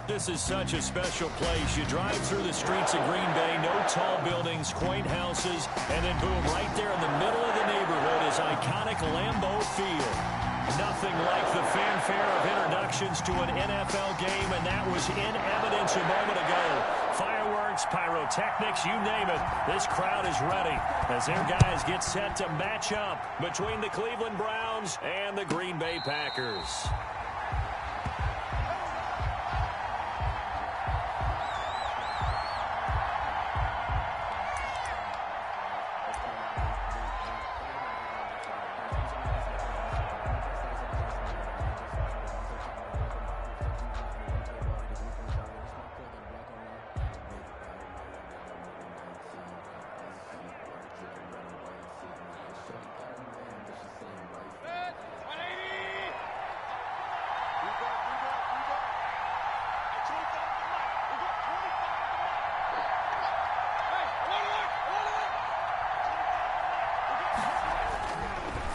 This is such a special place. You drive through the streets of Green Bay, no tall buildings, quaint houses, and then boom, right there in the middle of the neighborhood is iconic Lambeau Field. Nothing like the fanfare of introductions to an NFL game, and that was in evidence a moment ago. Fireworks, pyrotechnics, you name it. This crowd is ready as their guys get set to match up between the Cleveland Browns and the Green Bay Packers.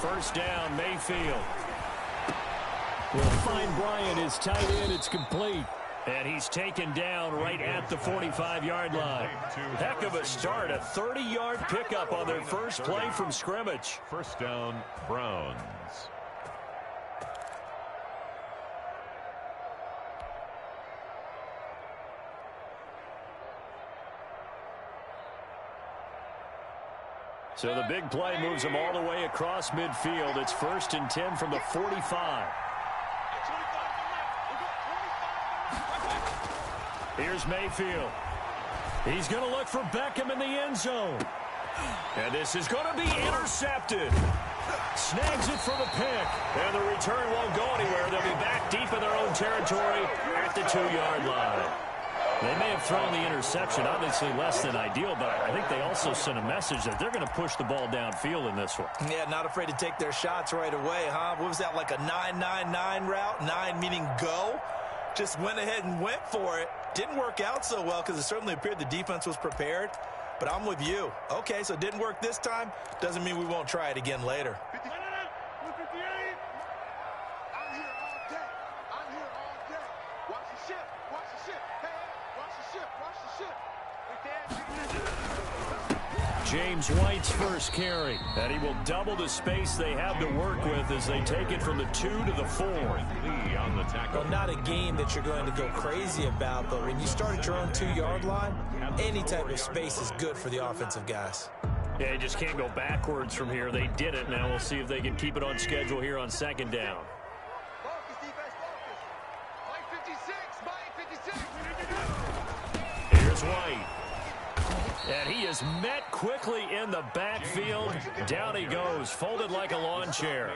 First down, Mayfield. Will find Bryant, his tight end. It's complete. And he's taken down right at the 45-yard line. Heck of a start, a 30-yard pickup on their first play from scrimmage. First down, Browns. So the big play moves them all the way across midfield. It's 1st and 10 from the 45. Here's Mayfield. He's going to look for Beckham in the end zone. And this is going to be intercepted. Snags it for the pick. And the return won't go anywhere. They'll be back deep in their own territory at the 2-yard line. They may have thrown the interception, obviously less than ideal, but I think they also sent a message that they're going to push the ball downfield in this one. Yeah, not afraid to take their shots right away, huh? What was that, like a 9-9-9 route? 9 meaning go? Just went ahead and went for it. Didn't work out so well because it certainly appeared the defense was prepared. But I'm with you. Okay, so it didn't work this time. Doesn't mean we won't try it again later. James White's first carry, and he will double the space they have to work with as they take it from the 2 to the 4. Lee on the tackle. Well, not a game that you're going to go crazy about, but when you start at your own 2-yard line, any type of space is good for the offensive guys. Yeah, you just can't go backwards from here. They did it. Now we'll see if they can keep it on schedule here on 2nd down. Here's White. And he is met quickly in the backfield. Down he goes, folded like a lawn chair.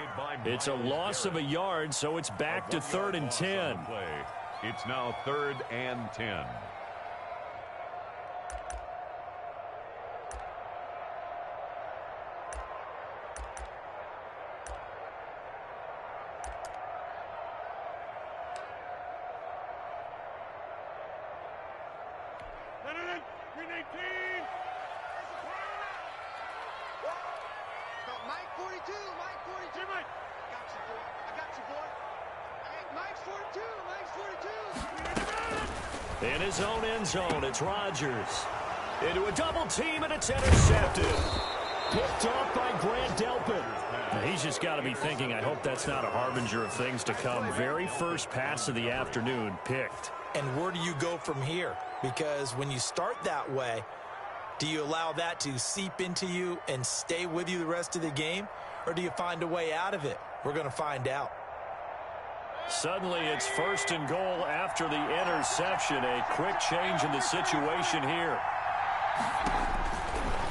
It's a loss of a yard, so it's back to 3rd and 10. It's now 3rd and 10. In his own end zone, it's Rodgers. Into a double team, and it's intercepted. Picked off by Grant Delpit. Now, he's just got to be thinking, I hope that's not a harbinger of things to come. Very first pass of the afternoon, picked. And where do you go from here? Because when you start that way, do you allow that to seep into you and stay with you the rest of the game? Or do you find a way out of it? We're going to find out. Suddenly, it's 1st and goal after the interception. A quick change in the situation here.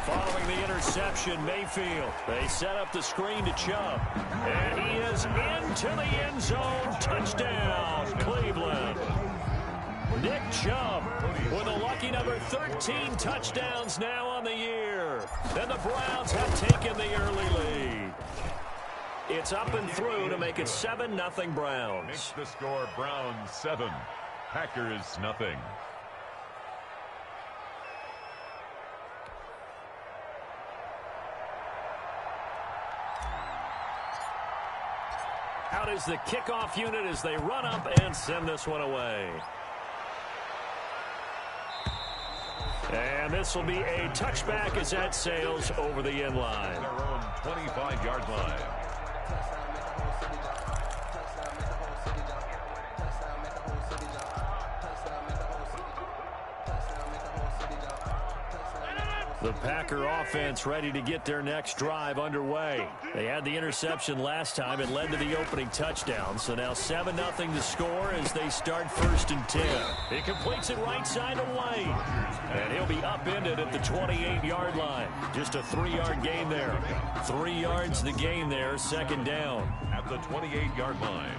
Following the interception, Mayfield. They set up the screen to Chubb. And he is into the end zone. Touchdown, Cleveland. Nick Chubb with a lucky number 13 touchdowns now on the year. And the Browns have taken the early lead. It's up and through to make it 7-0 Browns. Makes the score Browns 7, Packers nothing. Out is the kickoff unit as they run up and send this one away. And this will be a touchback as that sails over the end line. Their own 25-yard line. The Packer offense ready to get their next drive underway. They had the interception last time. It led to the opening touchdown. So now 7-0 to score as they start 1st and 10. He completes it right side to White. And he'll be upended at the 28-yard line. Just a 3-yard gain there. 3 yards the gain there, 2nd down. At the 28-yard line.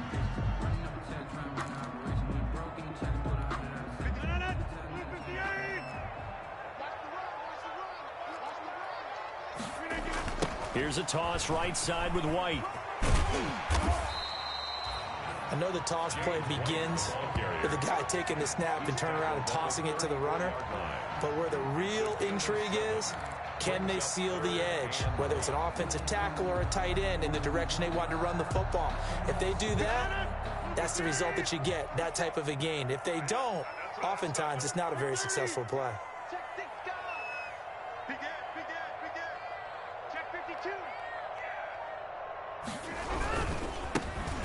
Here's a toss right side with White. I know the toss play begins with the guy taking the snap and turning around and tossing it to the runner. But where the real intrigue is, can they seal the edge? Whether it's an offensive tackle or a tight end in the direction they want to run the football. If they do that, that's the result that you get, that type of a gain. If they don't, oftentimes it's not a very successful play.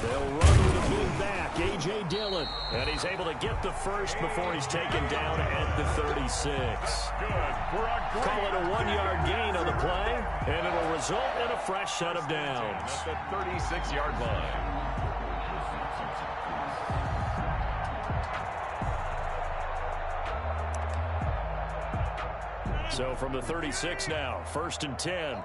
They'll run with a mid back, A.J. Dillon. And he's able to get the first before he's taken down at the 36. Call it a 1-yard gain on the play, and it'll result in a fresh set of downs. At the 36-yard line. So from the 36 now, 1st and 10.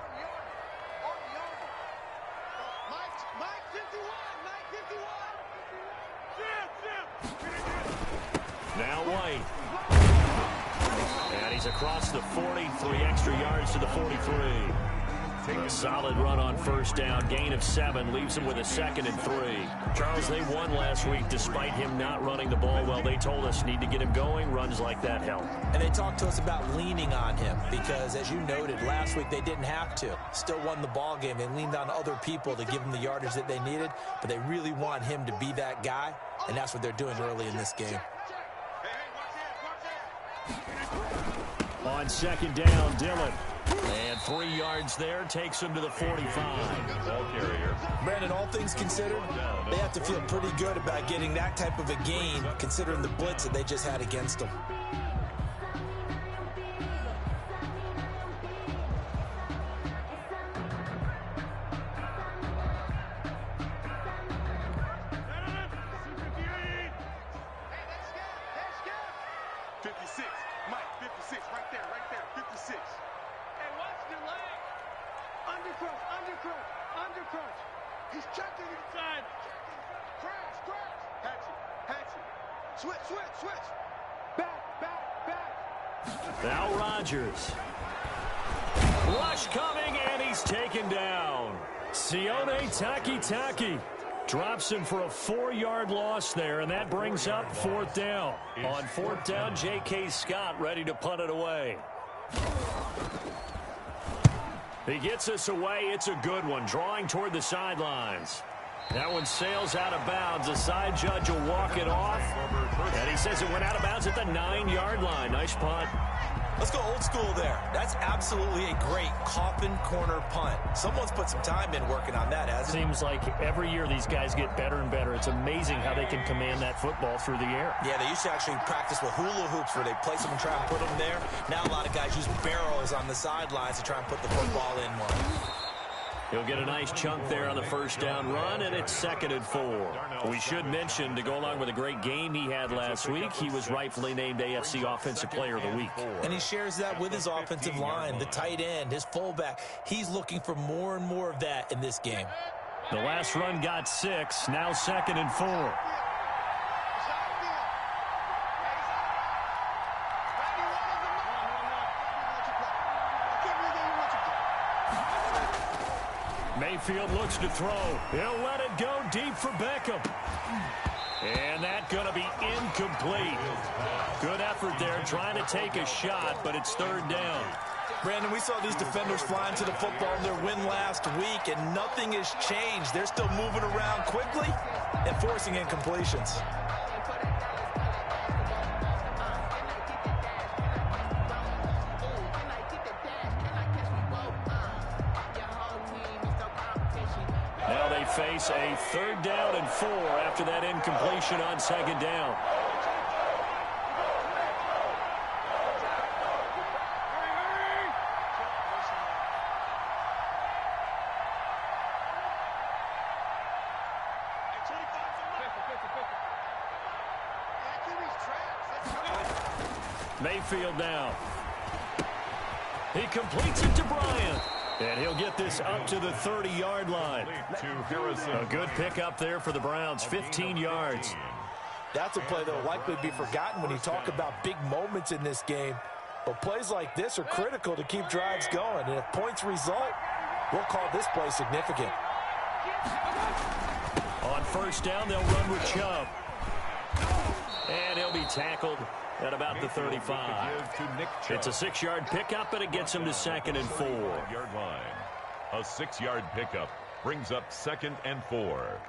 Now White. And he's across the 40, 3 extra yards to the 43. A solid run on 1st down, gain of 7, leaves him with a 2nd and 3. Charles, they won last week despite him not running the ball well. They told us need to get him going. Runs like that help. And they talked to us about leaning on him because, as you noted, last week they didn't have to. Still won the ball game. They leaned on other people to give them the yardage that they needed, but they really want him to be that guy, and that's what they're doing early in this game. On 2nd down, Dillon. And 3 yards there takes him to the 45. Ball carrier. Brandon, all things considered, they have to feel pretty good about getting that type of a gain considering the blitz that they just had against them. Now Rodgers. Rush coming, and he's taken down. Sione Takitaki drops him for a 4-yard loss there, and that brings up 4th down. On 4th down, J.K. Scott ready to punt it away. He gets us away. It's a good one, drawing toward the sidelines. That one sails out of bounds. The side judge will walk it off. And he says it went out of bounds at the 9-yard line. Nice punt. Let's go old school there. That's absolutely a great coffin corner punt. Someone's put some time in working on that, hasn't it? Seems like every year these guys get better and better. It's amazing how they can command that football through the air. Yeah, they used to actually practice with hula hoops where they place them and try and put them there. Now a lot of guys use barrels on the sidelines to try and put the football in one. He'll get a nice chunk there on the 1st down run, and it's 2nd and 4. We should mention, to go along with a great game he had last week, he was rightfully named AFC Offensive Player of the Week. And he shares that with his offensive line, the tight end, his fullback. He's looking for more and more of that in this game. The last run got 6, now 2nd and 4. Mayfield looks to throw. He'll let it go deep for Beckham. And that's going to be incomplete. Good effort there trying to take a shot, but it's 3rd down. Brandon, we saw these defenders flying to the football in their win last week, and nothing has changed. They're still moving around quickly and forcing incompletions. face a 3rd down and 4 after that incompletion on 2nd down. Mayfield now. He completes it to Bryant. And he'll get this up to the 30-yard line. A good pickup there for the Browns, 15 yards. That's a play that will likely be forgotten when you talk about big moments in this game. But plays like this are critical to keep drives going. And if points result, we'll call this play significant. On 1st down, they'll run with Chubb. And he'll be tackled at about the 35. It's a 6-yard pickup, and it gets him to 2nd and 4. Yard line. A 6-yard pickup brings up 2nd and 4.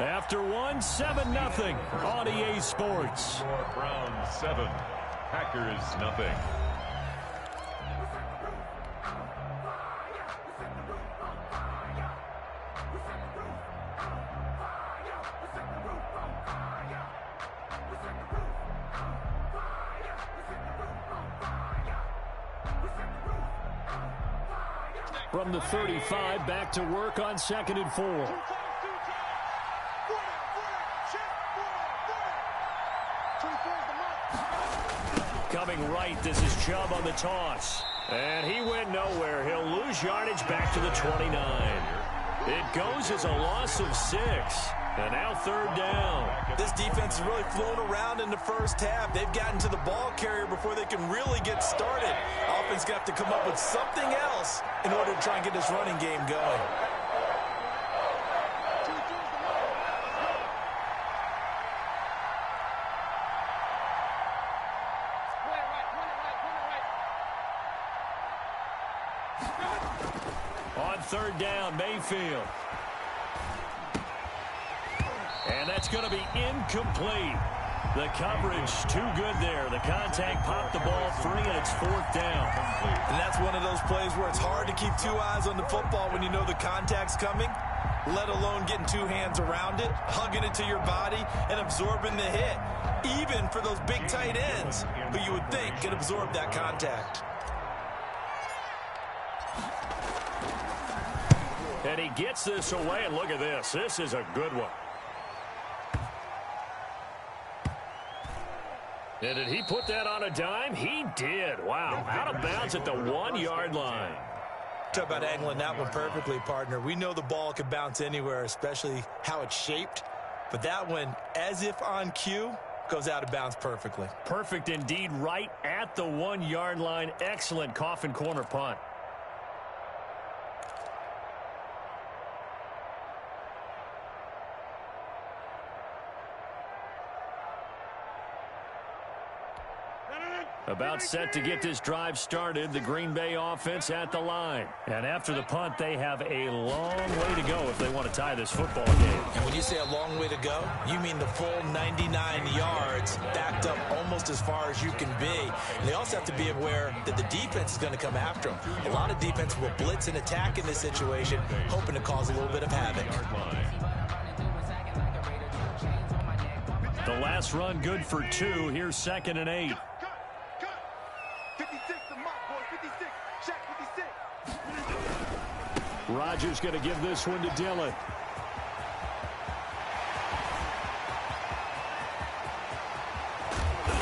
After 7-0 on EA Sports. Browns 7, Packers nothing. From the 35, back to work on 2nd and 4. Coming right, this is Chubb on the toss. And he went nowhere. He'll lose yardage back to the 29. It goes as a loss of 6. And now 3rd down. This defense has really flown around in the first half. They've gotten to the ball carrier before they can really get started. Offense going to have to come up with something else in order to try and get this running game going. On 3rd down, Mayfield. And that's going to be incomplete. The coverage too good there. The contact popped the ball free, and it's 4th down. And that's one of those plays where it's hard to keep 2 eyes on the football when you know the contact's coming, let alone getting 2 hands around it, hugging it to your body, and absorbing the hit. Even for those big tight ends who you would think could absorb that contact. And he gets this away, and look at this. This is a good one. And did he put that on a dime? He did. Wow. Out of bounds at the 1-yard line. Talk about angling that one perfectly, partner. We know the ball can bounce anywhere, especially how it's shaped. But that one, as if on cue, goes out of bounds perfectly. Perfect indeed, right at the 1-yard line. Excellent coffin corner punt. About set to get this drive started, the Green Bay offense at the line. And after the punt, they have a long way to go if they want to tie this football game. And when you say a long way to go, you mean the full 99 yards backed up almost as far as you can be. And they also have to be aware that the defense is going to come after them. A lot of defense will blitz and attack in this situation, hoping to cause a little bit of havoc. The last run good for 2. Here's 2nd and 8. Rodgers going to give this one to Dillon.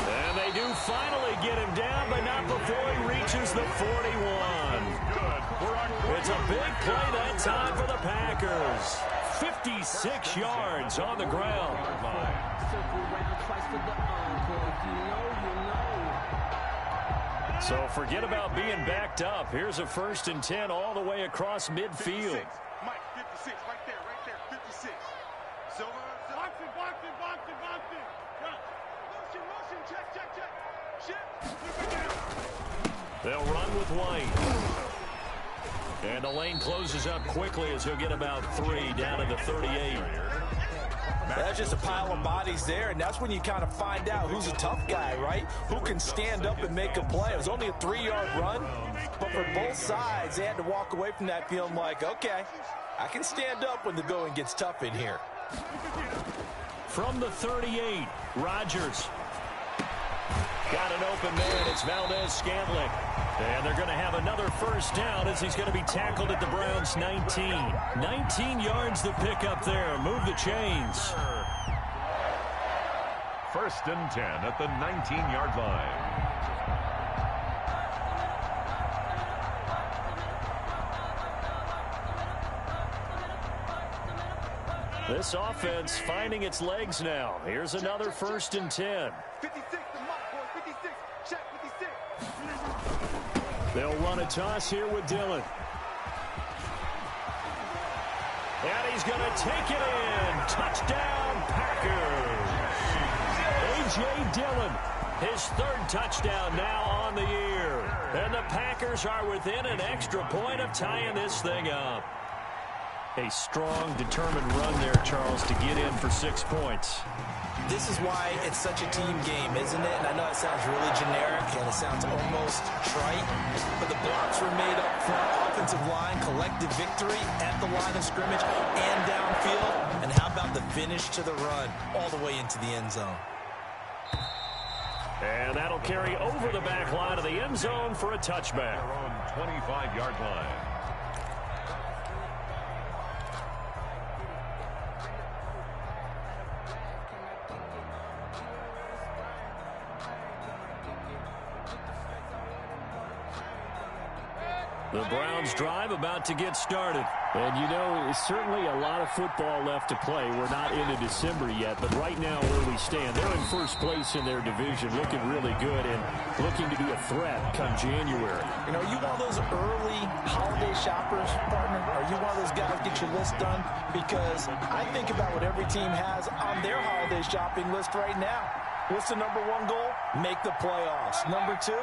And they do finally get him down, but not before he reaches the 41. It's a big play that time for the Packers. 56 yards on the ground. So forget about being backed up. Here's a 1st and 10 all the way across midfield. 56. Mike, 56, right there, 56. Silver. Boxing. Motion, check. Shift. They'll run with White. And the lane closes up quickly as he'll get about 3 down to the 38. That's just a pile of bodies there, and that's when you kind of find out who's a tough guy, right? Who can stand up and make a play. It was only a 3-yard run, but for both sides, they had to walk away from that feeling like, okay, I can stand up when the going gets tough in here. From the 38, Rodgers. Got an open man. It's Valdez-Scantling. And they're going to have another first down as he's going to be tackled at the Browns' 19. 19 yards to pick up there. Move the chains. First and 10 at the 19-yard line. This offense finding its legs now. Here's another first and 10. 56, the mark, boy. 56. Check 56. They'll run a toss here with Dillon. And he's going to take it in. Touchdown, Packers. A.J. Dillon, his third touchdown now on the year. And the Packers are within an extra point of tying this thing up. A strong, determined run there, Charles, to get in for 6 points. This is why it's such a team game, isn't it? And I know it sounds really generic and it sounds almost trite, but the blocks were made up front, offensive line, collective victory at the line of scrimmage and downfield. And how about the finish to the run all the way into the end zone? And that'll carry over the back line of the end zone for a touchback. Their own 25-yard line. The Browns drive about to get started. And you know, certainly a lot of football left to play. We're not into December yet, but right now where we stand, they're in first place in their division, looking really good and looking to be a threat come January. You know, are you one of those early holiday shoppers, partner? Are you one of those guys get your list done? Because I think about what every team has on their holiday shopping list right now. What's the number one goal? Make the playoffs. Number two,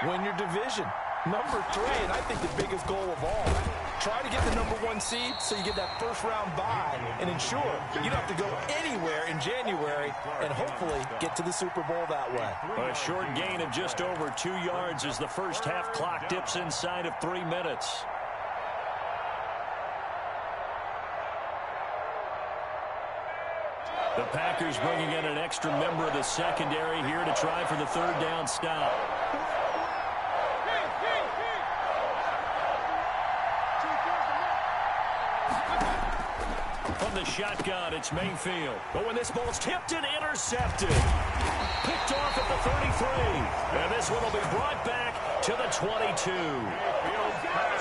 win your division. Number three, and I think the biggest goal of all, try to get the number one seed so you get that first round bye and ensure you don't have to go anywhere in January and hopefully get to the Super Bowl that way. A short gain of just over 2 yards as the first half clock dips inside of 3 minutes. The Packers bringing in an extra member of the secondary here to try for the third down stop. From the shotgun, it's Mayfield. But when this ball's tipped and intercepted, picked off at the 33. And this one will be brought back to the 22.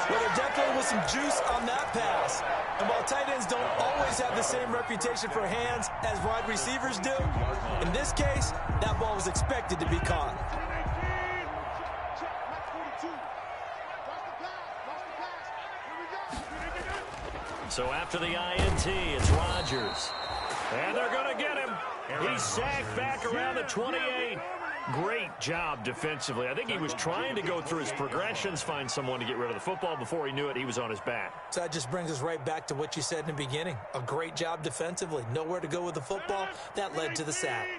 Well, there definitely was some juice on that pass. And while tight ends don't always have the same reputation for hands as wide receivers do, in this case, that ball was expected to be caught. So after the INT, it's Rodgers. And they're going to get him. He's sacked back around the 28. Great job defensively. I think he was trying to go through his progressions, find someone to get rid of the football. Before he knew it, he was on his back. So that just brings us right back to what you said in the beginning. A great job defensively. Nowhere to go with the football. That led to the sack.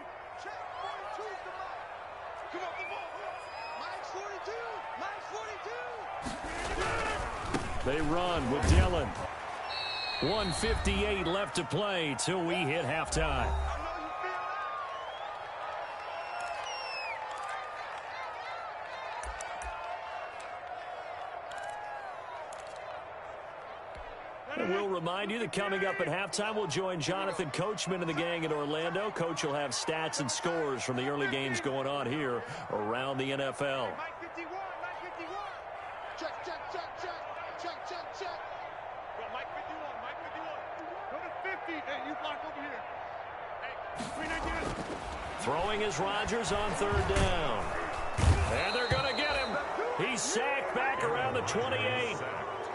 They run with Dillon. 1:58 left to play till we hit halftime. And we'll remind you that coming up at halftime, we'll join Jonathan Coachman and the gang in Orlando. Coach will have stats and scores from the early games going on here around the NFL. Mike 51, Mike 51. Check, check, check, check. Check, check, check. Go, Mike 51, Mike 51. Go to 50. Hey, you block over here. Hey, 319. Throwing is Rodgers on third down. And they're going to get him. He's sacked back around the 28.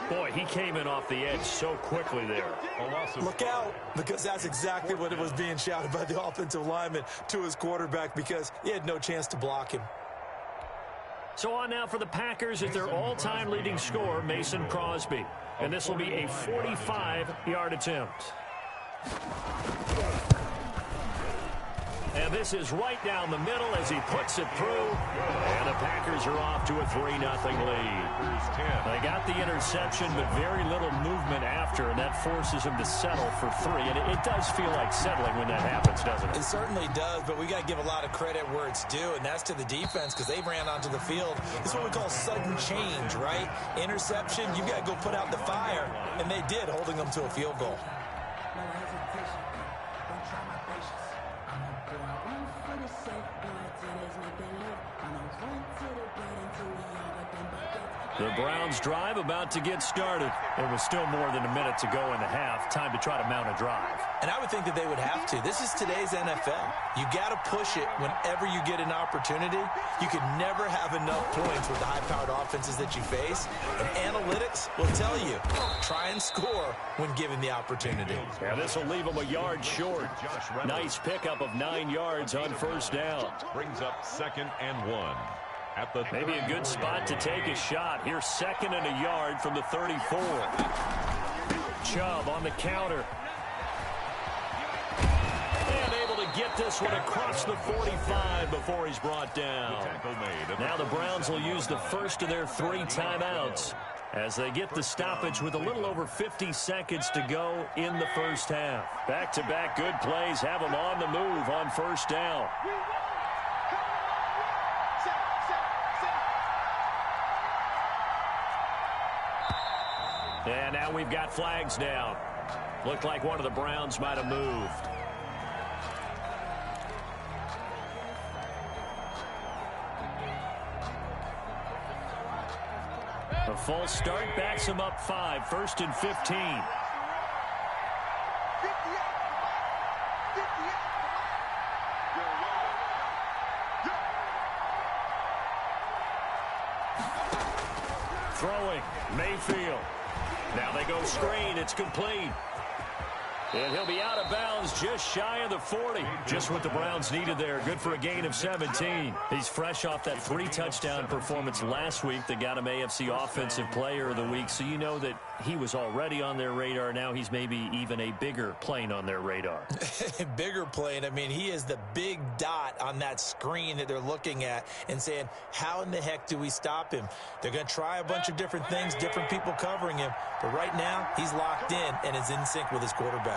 Boy, he came in off the edge so quickly there. Look out, because that's exactly what it was being shouted by the offensive lineman to his quarterback because he had no chance to block him. So on now for the Packers is their all-time leading scorer, Mason Crosby. And this will be a 45-yard attempt. And this is right down the middle as he puts it through. And the Packers are off to a 3-0 lead. They got the interception, but very little movement after, and that forces him to settle for 3. And it does feel like settling when that happens, doesn't it? It certainly does, but we got to give a lot of credit where it's due, and that's to the defense because they ran onto the field. This is what we call sudden change, right? Interception, you got to go put out the fire, and they did, holding them to a field goal. The Browns drive about to get started. There was still more than a minute to go in the half. Time to try to mount a drive. And I would think that they would have to. This is today's NFL. You got to push it whenever you get an opportunity. You can never have enough points with the high-powered offenses that you face. And analytics will tell you, try and score when given the opportunity. Yeah, this will leave them a yard short. Nice pickup of 9 yards on first down. Brings up 2nd and 1. Maybe a good spot to take a shot. Here's 2nd and a yard from the 34. Chubb on the counter. And able to get this one across the 45 before he's brought down. Now the Browns will use the first of their 3 timeouts as they get the stoppage with a little over 50 seconds to go in the first half. Back-to-back good plays have them on the move on first down. And now we've got flags down. Looked like one of the Browns might have moved. A full start backs him up 5. 1st and 15. Throwing, Mayfield. Now they go screen. It's complete. And he'll be out of bounds just shy of the 40. Just what the Browns needed there. Good for a gain of 17. He's fresh off that 3-touchdown performance last week that got him AFC Offensive Player of the Week. So you know that he was already on their radar. Now he's maybe even a bigger plane on their radar. Bigger plane. I mean, he is the big dot on that screen that they're looking at and saying, how in the heck do we stop him? They're going to try a bunch of different things, different people covering him. But right now, he's locked in and is in sync with his quarterback.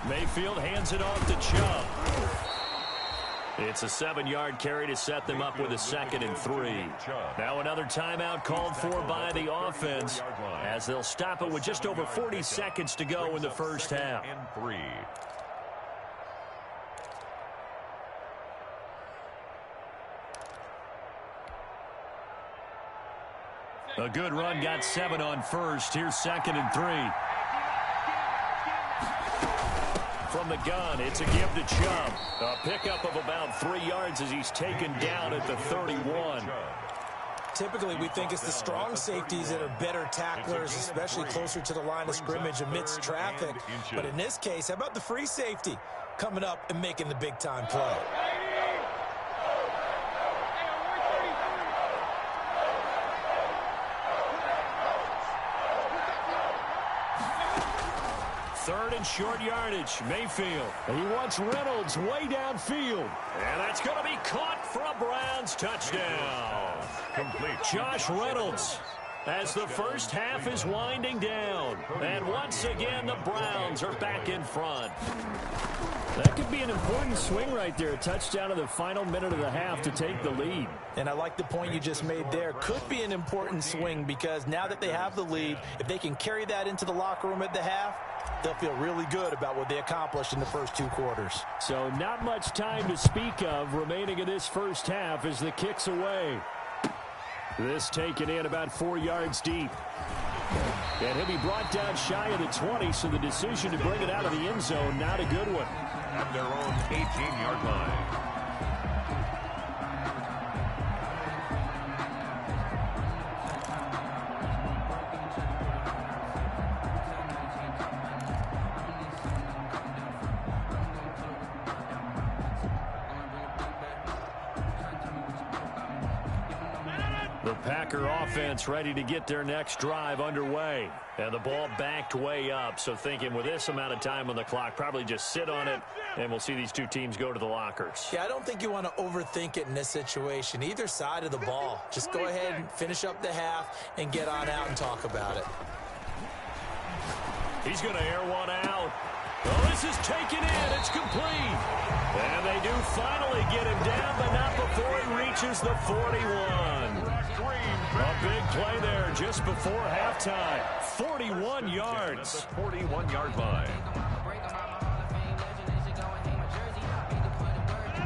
Mayfield hands it off to Chubb. It's a 7-yard carry to set them up with a 2nd and 3. Now another timeout called for by the offense as they'll stop it with just over 40 seconds to go in the first half. A good run, got 7 on first. Here's 2nd and 3. From the gun, it's a give to Chubb. A pickup of about 3 yards as he's taken down at the 31. Typically, we think it's the strong safeties that are better tacklers, especially closer to the line of scrimmage amidst traffic. But in this case, how about the free safety coming up and making the big-time play? Third and short yardage. Mayfield. He wants Reynolds way downfield. And that's going to be caught for a Browns touchdown. Complete. Josh Reynolds as the first half is winding down. And once again, the Browns are back in front. That could be an important swing right there. A touchdown in the final minute of the half to take the lead. And I like the point you just made there. Could be an important swing because now that they have the lead, if they can carry that into the locker room at the half, they'll feel really good about what they accomplished in the first 2 quarters. So not much time to speak of remaining in this first half as the kick's away. This taken in about 4 yards deep. And he'll be brought down shy of the 20, so the decision to bring it out of the end zone, not a good one. At their own 18-yard line. The Packer offense ready to get their next drive underway. And the ball backed way up. So thinking with this amount of time on the clock, probably just sit on it, and we'll see these two teams go to the lockers. Yeah, I don't think you want to overthink it in this situation. Either side of the ball. Just go ahead and finish up the half and get on out and talk about it. He's going to air one out. Oh, this is taken in. It's complete. And they do finally get him down, but not before he reaches the 41. A big play there just before halftime. 41 yards. At the 41-yard line.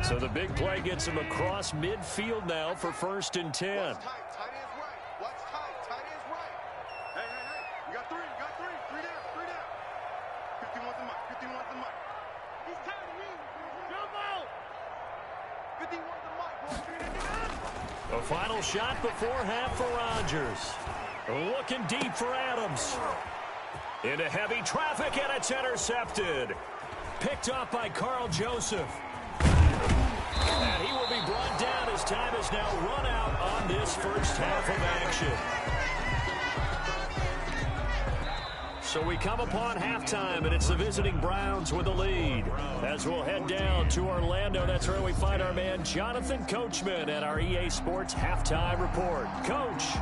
So the big play gets him across midfield now for 1st and 10. Tight ends right. Watch tight ends right. Hey. You got three. Three down. 51's the mic. He's tired of me. Jump out. 51's the mic. A final shot before half for Rodgers. Looking deep for Adams. Into heavy traffic, and it's intercepted. Picked off by Carl Joseph. And he will be brought down as time is now run out on this first half of action. So we come upon halftime, and it's the visiting Browns with the lead. As we'll head down to Orlando, that's where we find our man Jonathan Coachman at our EA Sports Halftime Report. Coach.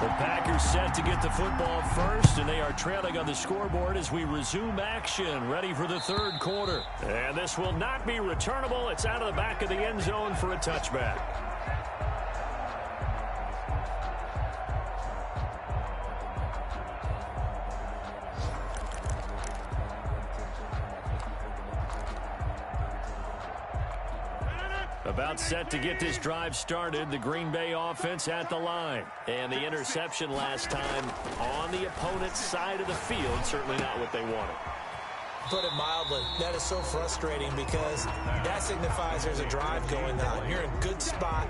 The Packers set to get the football first, and they are trailing on the scoreboard as we resume action, ready for the third quarter. And this will not be returnable. It's out of the back of the end zone for a touchback. About set to get this drive started. The Green Bay offense at the line. And the interception last time on the opponent's side of the field. Certainly not what they wanted. Put it mildly, that is so frustrating because that signifies there's a drive going on. You're in a good spot,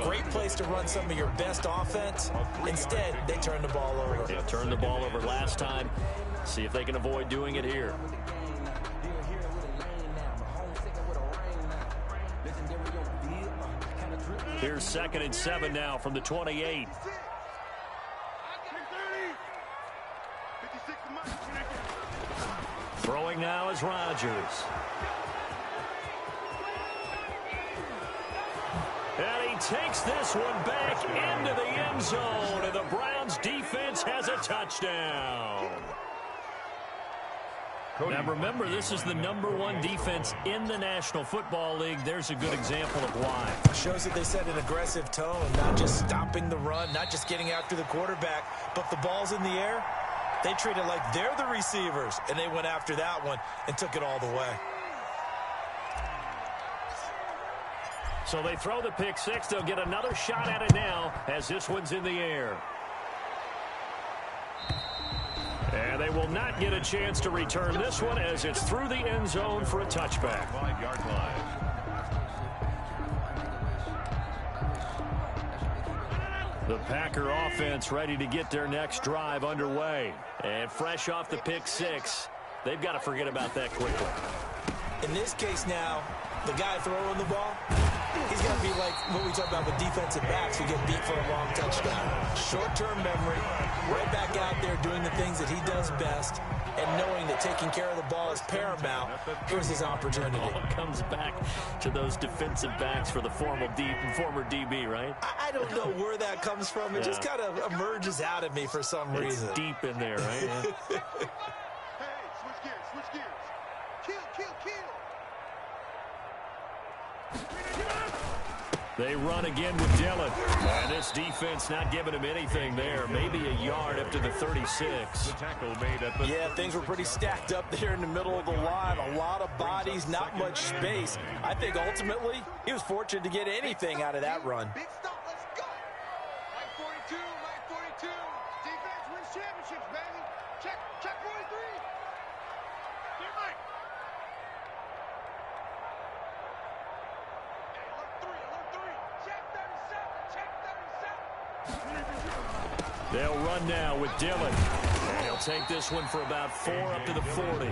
great place to run some of your best offense. Instead, they turn the ball over. They turned the ball over last time. See if they can avoid doing it here. Here's 2nd and 7 now from the 28. Throwing now is Rodgers. And he takes this one back into the end zone, and the Browns defense has a touchdown. Now remember, this is the #1 defense in the National Football League. There's a good example of why. Shows that they set an aggressive tone, not just stopping the run, not just getting after the quarterback, but the ball's in the air. They treat it like they're the receivers, and they went after that one and took it all the way. So they throw the pick six. They'll get another shot at it now as this one's in the air. And they will not get a chance to return this one as it's through the end zone for a touchback. 5-yard line. The Packer offense ready to get their next drive underway. And fresh off the pick six, they've got to forget about that quickly. In this case now, the guy throwing the ball, he's got to be like what we talk about with defensive backs who get beat for a long touchdown. Short-term memory, right back out there doing the things that he does best, and knowing that taking care of the ball is paramount. Here's his opportunity. All comes back to those defensive backs for the former DB, right? I don't know where that comes from. It just kind of emerges out of me for some reason. It's deep in there, right? Yeah. Hey, switch gears. Kill. They run again with Dillon. And this defense not giving him anything there. Maybe a yard up to the 36. The tackle made at the Yeah, things were pretty stacked up there in the middle of the line. A lot of bodies, not much space. I think ultimately he was fortunate to get anything out of that run. Big stop, let's go. Mike 42. Defense wins championships, baby. Check 43. Get Mike. Alert 3. Check 37. They'll run now with Dillon. And he'll They'll take this one for about 4 up to the 40.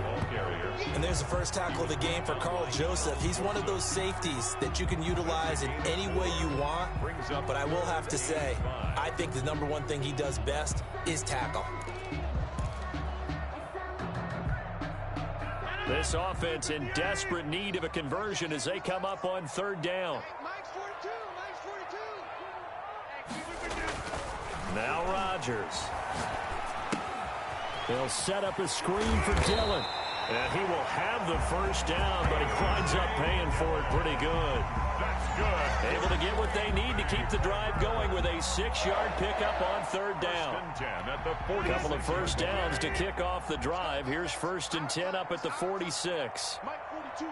And there's the first tackle of the game for Carl Joseph. He's one of those safeties that you can utilize in any way you want. But I will have to say, I think the number one thing he does best is tackle. This offense in desperate need of a conversion as they come up on 3rd down. Now Rodgers. They'll set up a screen for Dillon. And he will have the first down, but he winds up paying for it pretty good. That's good. Able to get what they need to keep the drive going with a 6-yard pickup on 3rd down. A couple of first downs to kick off the drive. Here's 1st and 10 up at the 46. Mike 42.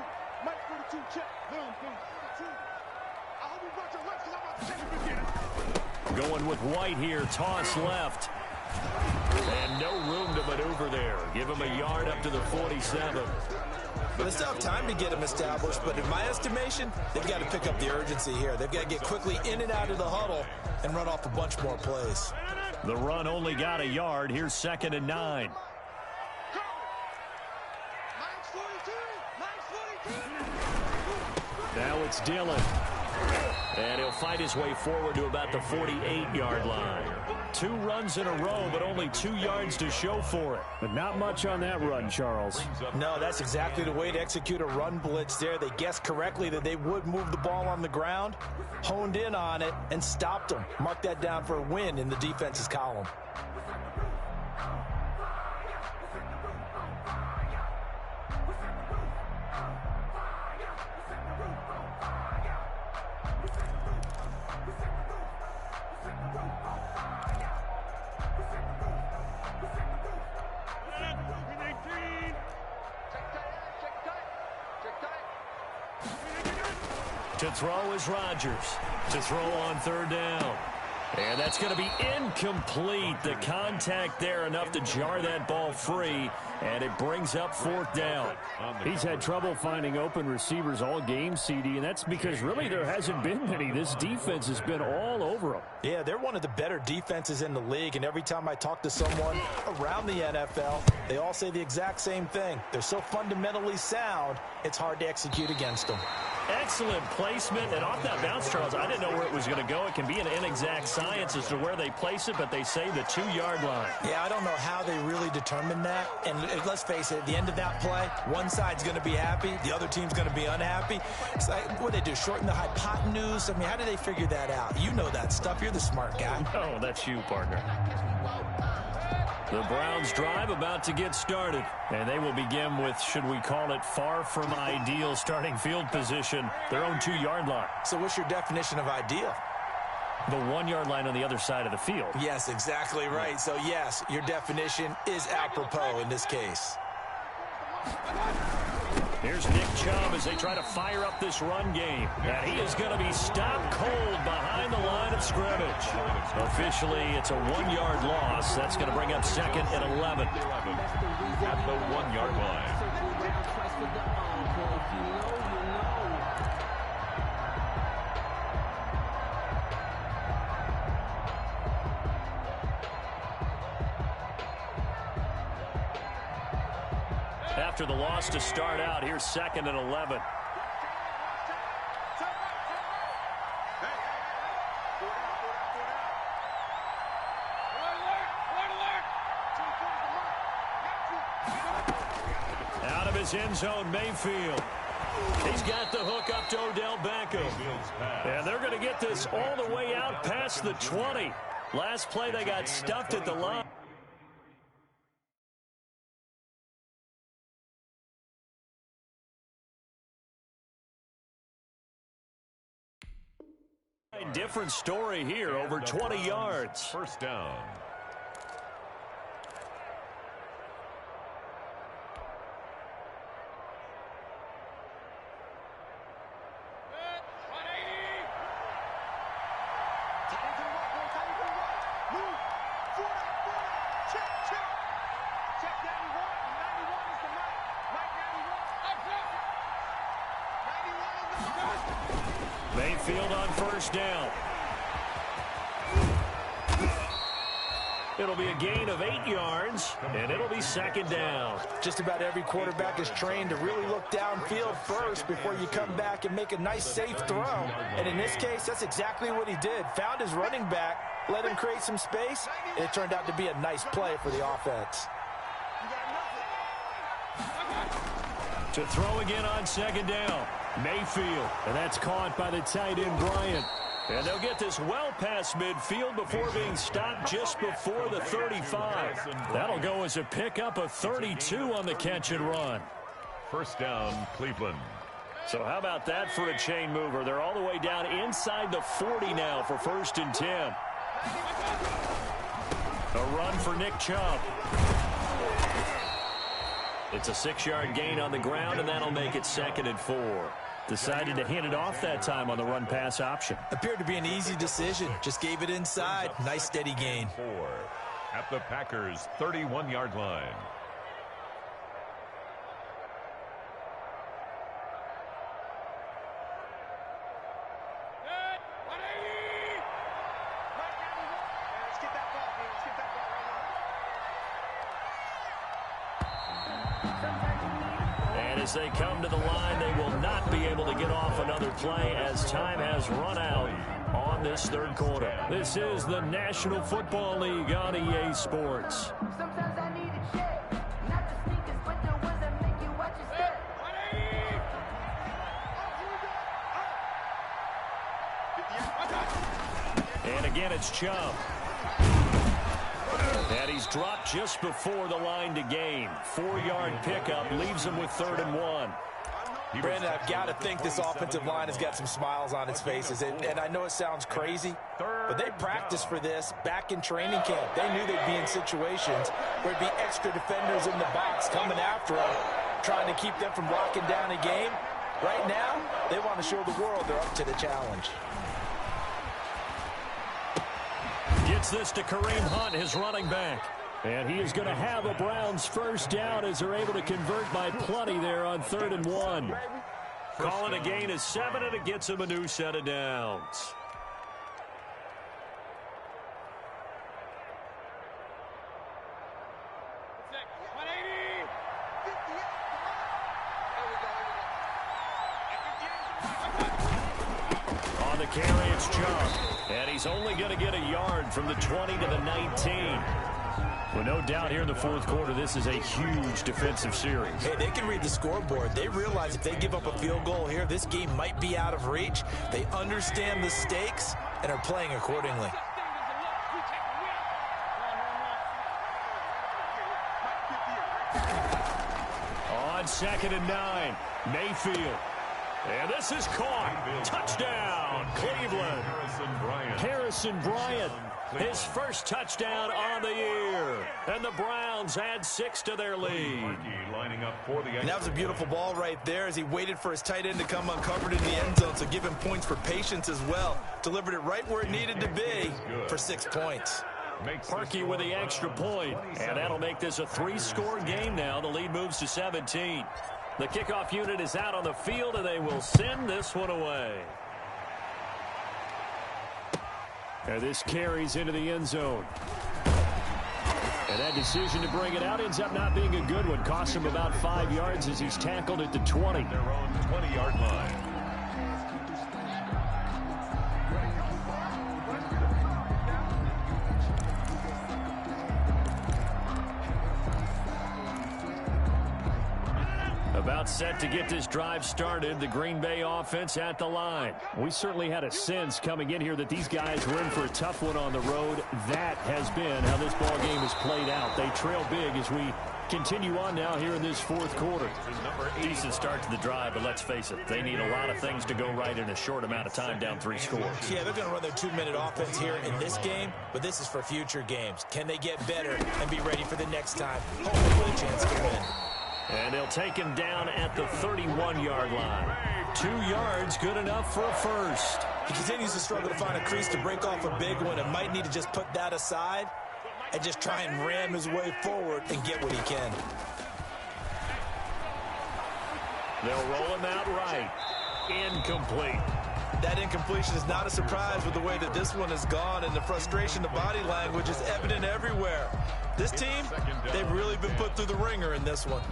Mike 42. Check. Boom, boom. 42. I hope you brought your left because I'm about to take it again. Going with White here. Toss left. And no room to maneuver there. Give him a yard up to the 47. But they still have time to get him established, but in my estimation, they've got to pick up the urgency here. They've got to get quickly in and out of the huddle and run off a bunch more plays. The run only got a yard. Here's 2nd and 9. Now it's Dillon. And he'll fight his way forward to about the 48-yard line. 2 runs in a row, but only 2 yards to show for it. But not much on that run, Charles. No, that's exactly the way to execute a run blitz there. They guessed correctly that they would move the ball on the ground, honed in on it, and stopped them. Mark that down for a win in the defense's column. To throw is Rodgers. To throw on 3rd down. And that's going to be incomplete. The contact there enough to jar that ball free, and it brings up 4th down. He's had trouble finding open receivers all game, CD, and that's because really there hasn't been many. This defense has been all over him. Yeah, they're one of the better defenses in the league, and every time I talk to someone around the NFL, they all say the exact same thing. They're so fundamentally sound, it's hard to execute against them. Excellent placement, and off that bounce, Charles, I didn't know where it was going to go. It can be an inexact science as to where they place it, but they say the 2-yard line. Yeah, I don't know how they really determined that. And let's face it, at the end of that play, one side's going to be happy, the other team's going to be unhappy. It's like, what do they do, shorten the hypotenuse? I mean, how do they figure that out? You know that stuff. You're the smart guy. Oh, that's you, partner. The Browns drive about to get started, and they will begin with, should we call it, far from ideal starting field position, their own 2-yard line. So what's your definition of ideal? The 1-yard line on the other side of the field. Yes, exactly right. So, yes, your definition is apropos in this case. Here's Nick Chubb as they try to fire up this run game. And he is going to be stopped cold behind the line of scrimmage. Officially, it's a 1-yard loss. That's going to bring up 2nd and 11. At the 1-yard line. After the loss to start out, here's 2nd and 11. Out of his end zone, Mayfield. He's got the hook up to Odell Beckham. And they're going to get this all the way out past the 20. Last play, they got stuffed at the line. Different story here, over 20 yards. First down. Mayfield on first down. It'll be a gain of 8 yards, and it'll be second down. Just about every quarterback is trained to really look downfield first before you come back and make a nice, safe throw. And in this case, that's exactly what he did. Found his running back, let him create some space, and it turned out to be a nice play for the offense. To throw again on second down, Mayfield. And that's caught by the tight end, Bryant. And they'll get this well past midfield before being stopped just before the 35. That'll go as a pickup of 32 on the catch and run. First down, Cleveland. So how about that for a chain mover? They're all the way down inside the 40 now for 1st and 10. A run for Nick Chubb. It's a 6-yard gain on the ground, and that'll make it 2nd and 4. Decided to hand it off that time on the run-pass option. Appeared to be an easy decision. Just gave it inside. Nice, steady gain. 4 at the Packers' 31-yard line. As they come to the line, they will not be able to get off another play as time has run out on this 3rd quarter. This is the National Football League on EA Sports. Sometimes I need a check, not the sneakers, but the ones that make you watch your step. And again, it's Chubb. And he's dropped just before the line to gain. 4-yard pickup leaves him with 3rd and 1. Brandon, I've got to think this offensive line has got some smiles on its faces. And I know it sounds crazy, but they practiced for this back in training camp. They knew they'd be in situations where there'd be extra defenders in the box coming after them, trying to keep them from locking down a game. Right now, they want to show the world they're up to the challenge. Gets this to Kareem Hunt, his running back. And he is going to have a Browns first down as they're able to convert by plenty there on 3rd and 1. Calling a gain of 7, and it gets him a new set of downs. On the carry, it's Chubb. And he's only going to get a yard from the 20 to the 19. Well, no doubt here in the 4th quarter, this is a huge defensive series. Hey, they can read the scoreboard. They realize if they give up a field goal here, this game might be out of reach. They understand the stakes and are playing accordingly. On 2nd and 9, Mayfield. And this is caught. Touchdown, Cleveland. Harrison Bryant, his first touchdown on the year. And the Browns add 6 to their lead. And that was a beautiful ball right there as he waited for his tight end to come uncovered in the end zone, so give him points for patience as well. Delivered it right where it needed to be for 6 points. Parkey with the extra point, and that'll make this a 3-score game now. The lead moves to 17. The kickoff unit is out on the field, and they will send this one away. And this carries into the end zone. And that decision to bring it out ends up not being a good one. Costs him about 5 yards as he's tackled at the 20. Their own 20-yard line. About set to get this drive started, the Green Bay offense at the line. We certainly had a sense coming in here that these guys were in for a tough one on the road. That has been how this ball game has played out. They trail big as we continue on now here in this 4th quarter. Decent start to the drive, but let's face it, they need a lot of things to go right in a short amount of time, down 3 scores. Yeah, they're going to run their 2-minute offense here in this game, but this is for future games. Can they get better and be ready for the next time? Hopefully with a chance to win. And they'll take him down at the 31-yard line. 2 yards, good enough for a first. He continues to struggle to find a crease to break off a big one and might need to just put that aside and just try and ram his way forward and get what he can. They'll roll him out right. Incomplete. That incompletion is not a surprise with the way that this one has gone, and the frustration, the body language is evident everywhere. This team, they've really been put through the ringer in this one.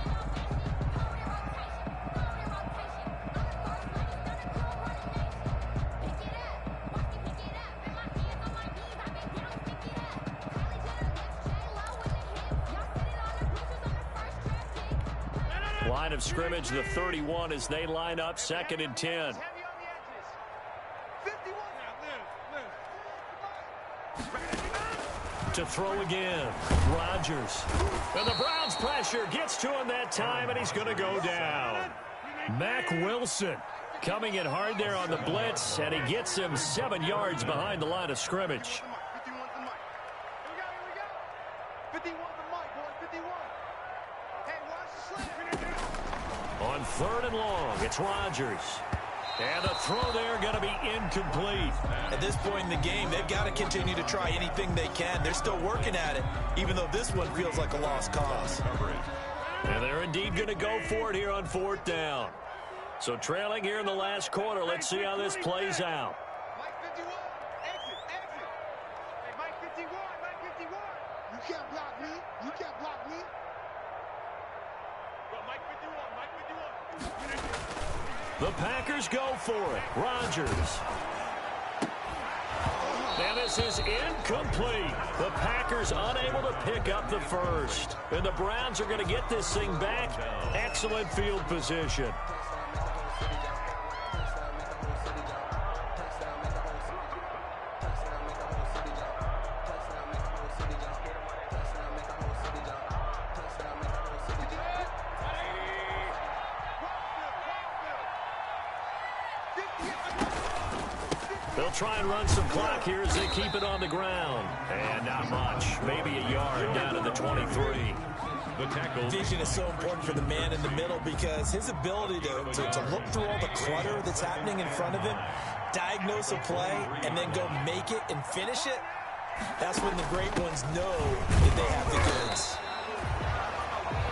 Line of scrimmage, the 31 as they line up 2nd and 10. To throw again, Rodgers. And the Browns pressure gets to him that time, and he's going to go down. Mack Wilson coming in hard there on the blitz, and he gets him 7 yards behind the line of scrimmage. On 3rd and long, it's Rodgers. And the throw there going to be incomplete. At this point in the game, they've got to continue to try anything they can. They're still working at it, even though this one feels like a lost cause. And they're indeed going to go for it here on 4th down. So trailing here in the last quarter, let's see how this plays out. Mike 51, exit, exit. Hey, Mike 51, Mike 51. You can't block me. You can't block me. Bro, Mike 51, Mike 51. The Packers go for it. Rodgers. And this is incomplete. The Packers unable to pick up the first. And the Browns are going to get this thing back. Excellent field position. They'll try and run some clock here as they keep it on the ground. And not much. Maybe a yard down to the 23. The tackle. Vision is so important for the man in the middle because his ability to look through all the clutter that's happening in front of him, diagnose a play, and then go make it and finish it, that's when the great ones know that they have the goods.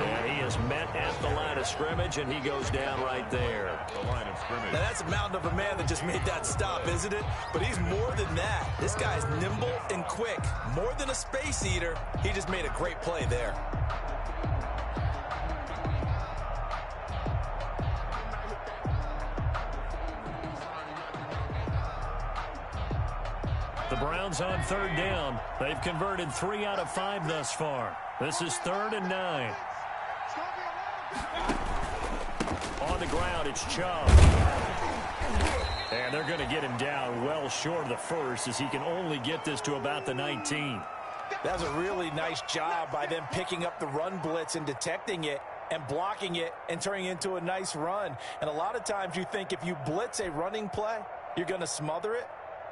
And he is met at the line of scrimmage, and he goes down right there. The line of scrimmage. Now, that's a mountain of a man that just made that stop, isn't it? But he's more than that. This guy's nimble and quick. More than a space eater, he just made a great play there. The Browns on 3rd down. They've converted 3 out of 5 thus far. This is 3rd and 9. On the ground, it's Chubb. And they're going to get him down well short of the first as he can only get this to about the 19. That was a really nice job by them picking up the run blitz and detecting it and blocking it and turning it into a nice run. And a lot of times you think if you blitz a running play, you're going to smother it.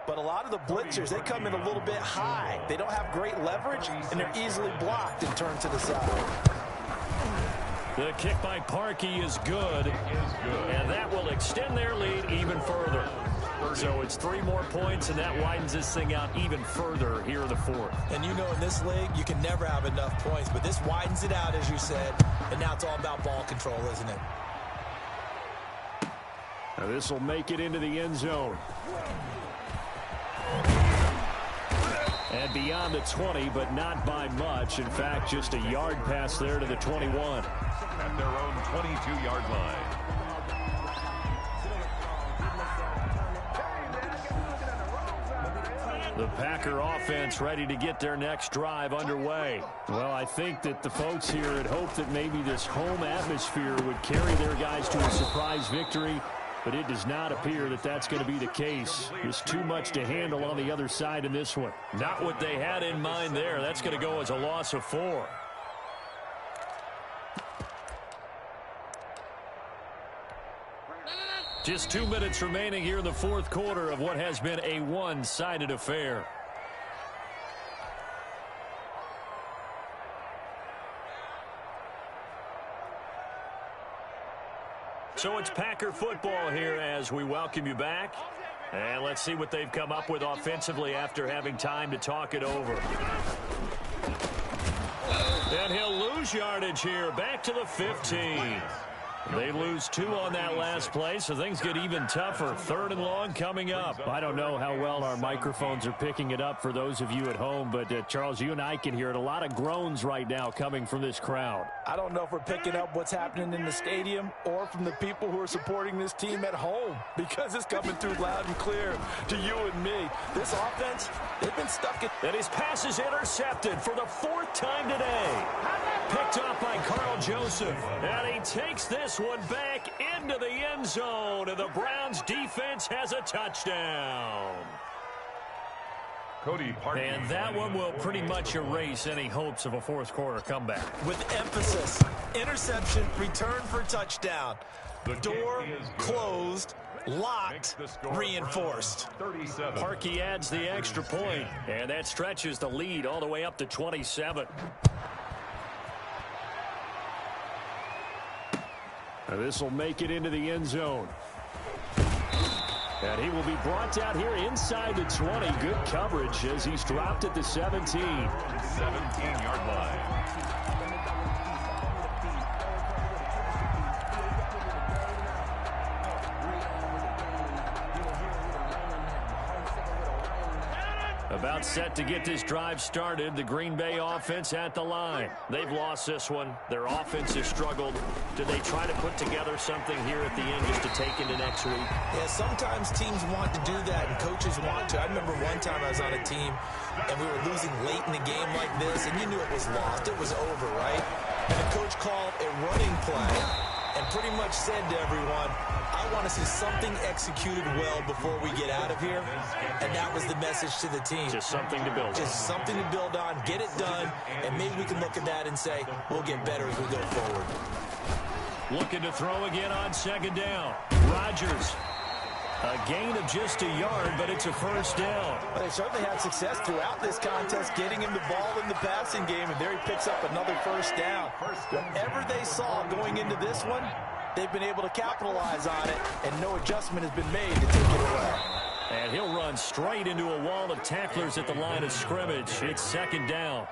But a lot of the blitzers, they come in a little bit high. They don't have great leverage, and they're easily blocked and turned to the side. The kick by Parkey is good, and that will extend their lead even further. So it's 3 more points, and that widens this thing out even further here in the 4th. And you know in this league, you can never have enough points, but this widens it out, as you said, and now it's all about ball control, isn't it? Now this will make it into the end zone. And beyond the 20, but not by much. In fact, just a yard pass there to the 21. At their own 22-yard line. The Packer offense ready to get their next drive underway. Well, I think that the folks here had hoped that maybe this home atmosphere would carry their guys to a surprise victory. But it does not appear that that's going to be the case. There's too much to handle on the other side in this one. Not what they had in mind there. That's going to go as a loss of 4. Just 2 minutes remaining here in the 4th quarter of what has been a one-sided affair. So it's Packer football here as we welcome you back. And let's see what they've come up with offensively after having time to talk it over. And he'll lose yardage here, back to the 15. They lose 2 on that last play, so things get even tougher. 3rd and long coming up. I don't know how well our microphones are picking it up for those of you at home, but Charles, you and I can hear it. A lot of groans right now coming from this crowd. I don't know if we're picking up what's happening in the stadium or from the people who are supporting this team at home, because it's coming through loud and clear to you and me. This offense, they've been stuck in. And his pass is intercepted for the 4th time today. Picked off by Carl Joseph. And he takes this one back into the end zone. And the Browns defense has a touchdown. And that one will pretty much erase any hopes of a 4th quarter comeback. With emphasis, interception, return for touchdown. Door closed, locked, reinforced. Parkey adds the extra point, and that stretches the lead all the way up to 27. This will make it into the end zone. And he will be brought down here inside the 20. Good coverage as he's dropped at the 17. 17-yard line. About set to get this drive started. The Green Bay offense at the line. They've lost this one. Their offense has struggled. Do they try to put together something here at the end just to take into next week? Yeah, sometimes teams want to do that and coaches want to. I remember one time I was on a team and we were losing late in the game like this, and you knew it was lost. It was over, right? And the coach called a running play and pretty much said to everyone, I want to see something executed well before we get out of here. And that was the message to the team. Just something to build on. Just something to build on, get it done, and maybe we can look at that and say, we'll get better as we go forward. Looking to throw again on 2nd down. Rodgers. A gain of just a yard, but it's a 1st down. Well, they certainly had success throughout this contest getting him the ball in the passing game, and there he picks up another 1st down. Whatever they saw going into this one, they've been able to capitalize on it, and no adjustment has been made to take it away. And he'll run straight into a wall of tacklers at the line of scrimmage. It's 2nd down.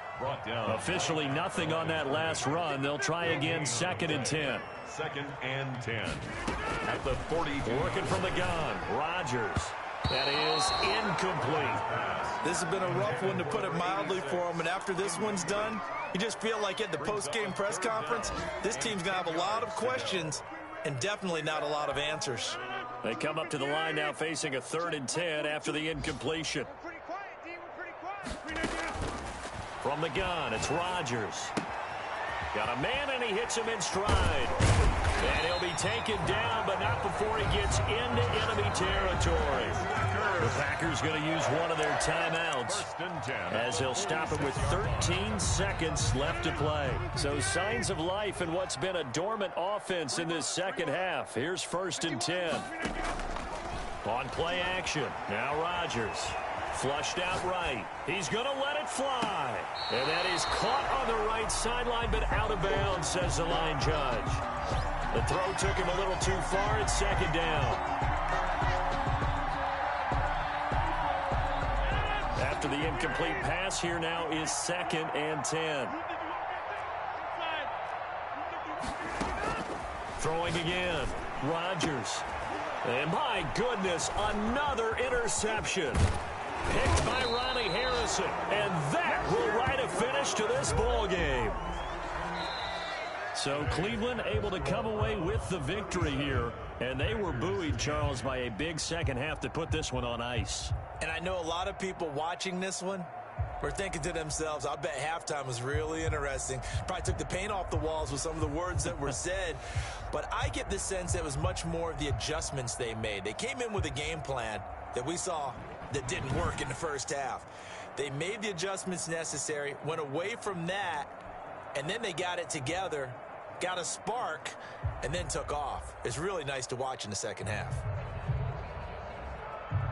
Officially nothing on that last run. They'll try again 2nd and 10. 2nd and 10. At the 42. Working from the gun. Rodgers. That is incomplete. This has been a rough one, to put it mildly, for him. And after this one's done, you just feel like at the post-game press conference, this team's going to have a lot of questions and definitely not a lot of answers. They come up to the line now facing a 3rd and 10 after the incompletion. From the gun, it's Rodgers. Got a man, and he hits him in stride. And he'll be taken down, but not before he gets into enemy territory. The Packers going to use one of their timeouts as they'll stop it with 13 seconds left to play. So signs of life in what's been a dormant offense in this 2nd half. Here's 1st and 10. On play action, now Rodgers. Flushed out right. He's going to let it fly. And that is caught on the right sideline, but out of bounds, says the line judge. The throw took him a little too far. It's 2nd down. After the incomplete pass, here now is 2nd and 10. Throwing again. Rodgers. And my goodness, another interception. Picked by Ronnie Harrison. And that will write a finish to this ball game. So Cleveland able to come away with the victory here. And they were buoyed, Charles, by a big 2nd half to put this one on ice. And I know a lot of people watching this one were thinking to themselves, I bet halftime was really interesting. Probably took the paint off the walls with some of the words that were said. But I get the sense that it was much more of the adjustments they made. They came in with a game plan that we saw that didn't work in the 1st half. They made the adjustments necessary, went away from that, and then they got it together, got a spark, and then took off. It's really nice to watch in the 2nd half.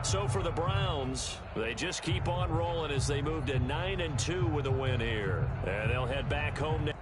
So for the Browns, they just keep on rolling as they move to 9-2 with a win here. And they'll head back home now.